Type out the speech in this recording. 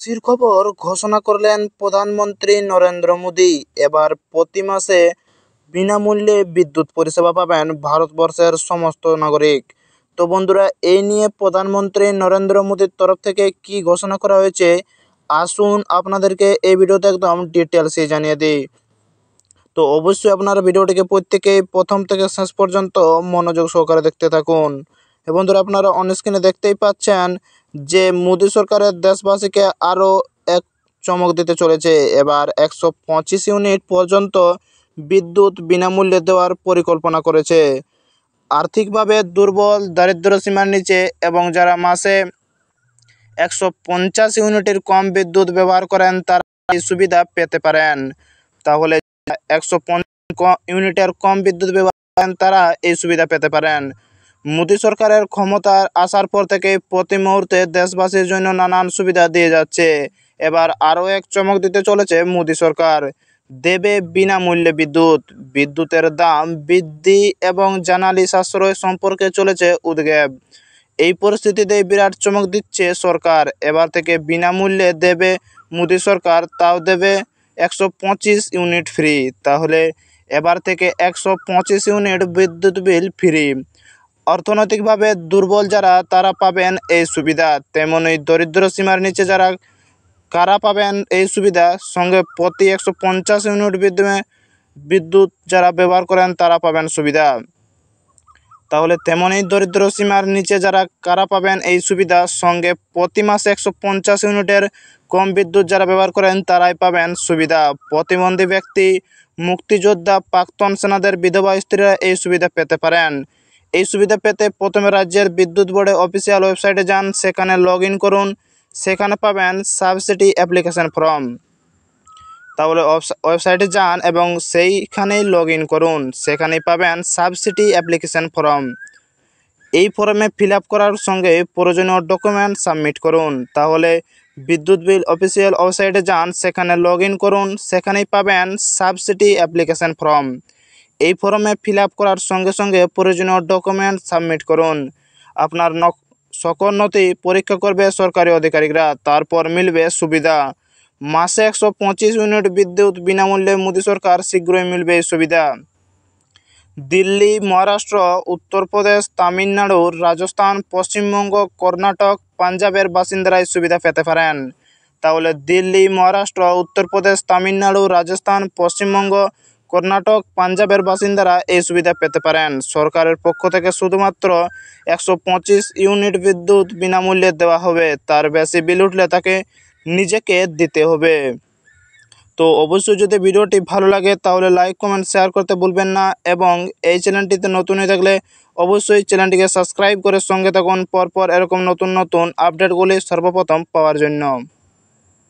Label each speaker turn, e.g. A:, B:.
A: খুশির খবর ঘোষণা করলেন প্রধানমন্ত্রী নরেন্দ্র মোদী। এবার প্রতি মাসে বিনামূল্যে বিদ্যুৎ পরিষেবা পাবেন ভারতবর্ষের সমস্ত নাগরিক। তো বন্ধুরা, এই নিয়ে প্রধানমন্ত্রী নরেন্দ্র মোদীর তরফ থেকে কি ঘোষণা করা হয়েছে, আসুন আপনাদেরকে এই ভিডিওতে একদম ডিটেলসে জানিয়ে দিই। তো অবশ্যই আপনারা ভিডিওটিকে প্রত্যেকেই প্রথম থেকে শেষ পর্যন্ত মনোযোগ সহকারে দেখতে থাকুন। এবং বন্ধুরা, আপনারা অন স্ক্রিনে দেখতেই পাচ্ছেন যে মোদী সরকারের দেশবাসীকে আরও এক চমক দিতে চলেছে। এবার 125 ইউনিট পর্যন্ত বিদ্যুৎ বিনামূল্যে দেওয়ার পরিকল্পনা করেছে। আর্থিকভাবে দুর্বল, দারিদ্র সীমার নিচে এবং যারা মাসে 150 ইউনিটের কম বিদ্যুৎ ব্যবহার করেন তারা এই সুবিধা পেতে পারেন। তাহলে 150 ইউনিটের কম বিদ্যুৎ ব্যবহার করেন তারা এই সুবিধা পেতে পারেন। মোদী সরকারের ক্ষমতায় আসার পর থেকে প্রতি মুহূর্তে দেশবাসীর জন্য নানান সুবিধা দিয়ে যাচ্ছে। এবার আরও এক চমক দিতে চলেছে মোদী সরকার, দেবে বিনামূল্যে বিদ্যুৎ। বিদ্যুতের দাম বৃদ্ধি এবং জ্বালানি সাশ্রয় সম্পর্কে চলেছে উদ্বেগ। এই পরিস্থিতিতে বিরাট চমক দিচ্ছে সরকার। এবার থেকে বিনামূল্যে দেবে মোদী সরকার, তাও দেবে 125 ইউনিট ফ্রি। তাহলে এবার থেকে 125 ইউনিট বিদ্যুৎ বিল ফ্রি। অর্থনৈতিকভাবে দুর্বল যারা তারা পাবেন এই সুবিধা, তেমনই দরিদ্র সীমার নিচে যারা কারা পাবেন এই সুবিধা। সঙ্গে প্রতি 150 ইউনিট বিদ্যুৎ যারা ব্যবহার করেন তারা পাবেন সুবিধা। তাহলে তেমনই দরিদ্র সীমার নিচে যারা কারা পাবেন এই সুবিধা। সঙ্গে প্রতি মাসে 150 ইউনিটের কম বিদ্যুৎ যারা ব্যবহার করেন তারাই পাবেন সুবিধা। প্রতিবন্ধী ব্যক্তি, মুক্তিযোদ্ধা, প্রাক্তন সেনাদের বিধবা স্ত্রীরা এই সুবিধা পেতে পারেন। এই সুবিধা পেতে প্রথমে রাজ্যের বিদ্যুৎ বোর্ডের অফিসিয়াল ওয়েবসাইটে যান, সেখানে লগ ইন করুন। সেখানে পাবেন সাবসিডি অ্যাপ্লিকেশন ফর্ম। তাহলে ওয়েবসাইটে যান এবং সেইখানেই লগ ইন করুন, সেখানেই পাবেন সাবসিডি অ্যাপ্লিকেশন ফর্ম। এই ফর্মে ফিল আপ করার সঙ্গে প্রয়োজনীয় ডকুমেন্ট সাবমিট করুন। তাহলে বিদ্যুৎ বিল অফিসিয়াল ওয়েবসাইটে যান, সেখানে লগ ইন করুন, সেখানেই পাবেন সাবসিডি অ্যাপ্লিকেশন ফর্ম। এই ফর্মে ফিল আপ করার সঙ্গে সঙ্গে প্রয়োজনীয় ডকুমেন্ট সাবমিট করুন। আপনার সকল নথি পরীক্ষা করবে সরকারি আধিকারিকরা, তারপর মিলবে সুবিধা। মাসে 125 ইউনিট বিদ্যুৎ বিনামূল্যে মোদী সরকার, শীঘ্রই মিলবে এই সুবিধা। দিল্লি, মহারাষ্ট্র, উত্তরপ্রদেশ, তামিলনাড়ু, রাজস্থান, পশ্চিমবঙ্গ, কর্ণাটক, পাঞ্জাবের বাসিন্দারা এই সুবিধা পেতে পারেন। তাহলে দিল্লি, মহারাষ্ট্র, উত্তরপ্রদেশ, তামিলনাড়ু, রাজস্থান, পশ্চিমবঙ্গ, কর্ণাটক, পাঞ্জাবের বাসিন্দারা এই সুবিধা পেতে পারেন। সরকারের পক্ষ থেকে শুধুমাত্র 125 ইউনিট বিদ্যুৎ বিনামূল্যে দেওয়া হবে। তার বেশি বিল উঠলে তাকে নিজেকে দিতে হবে। তো অবশ্যই যদি ভিডিওটি ভালো লাগে তাহলে লাইক, কমেন্ট, শেয়ার করতে ভুলবেন না। এবং এই চ্যানেলটিতে নতুন হয়ে থাকলে অবশ্যই চ্যানেলটিকে সাবস্ক্রাইব করে সঙ্গে থাকুন পরপর এরকম নতুন নতুন আপডেটগুলি সর্বপ্রথম পাওয়ার জন্য।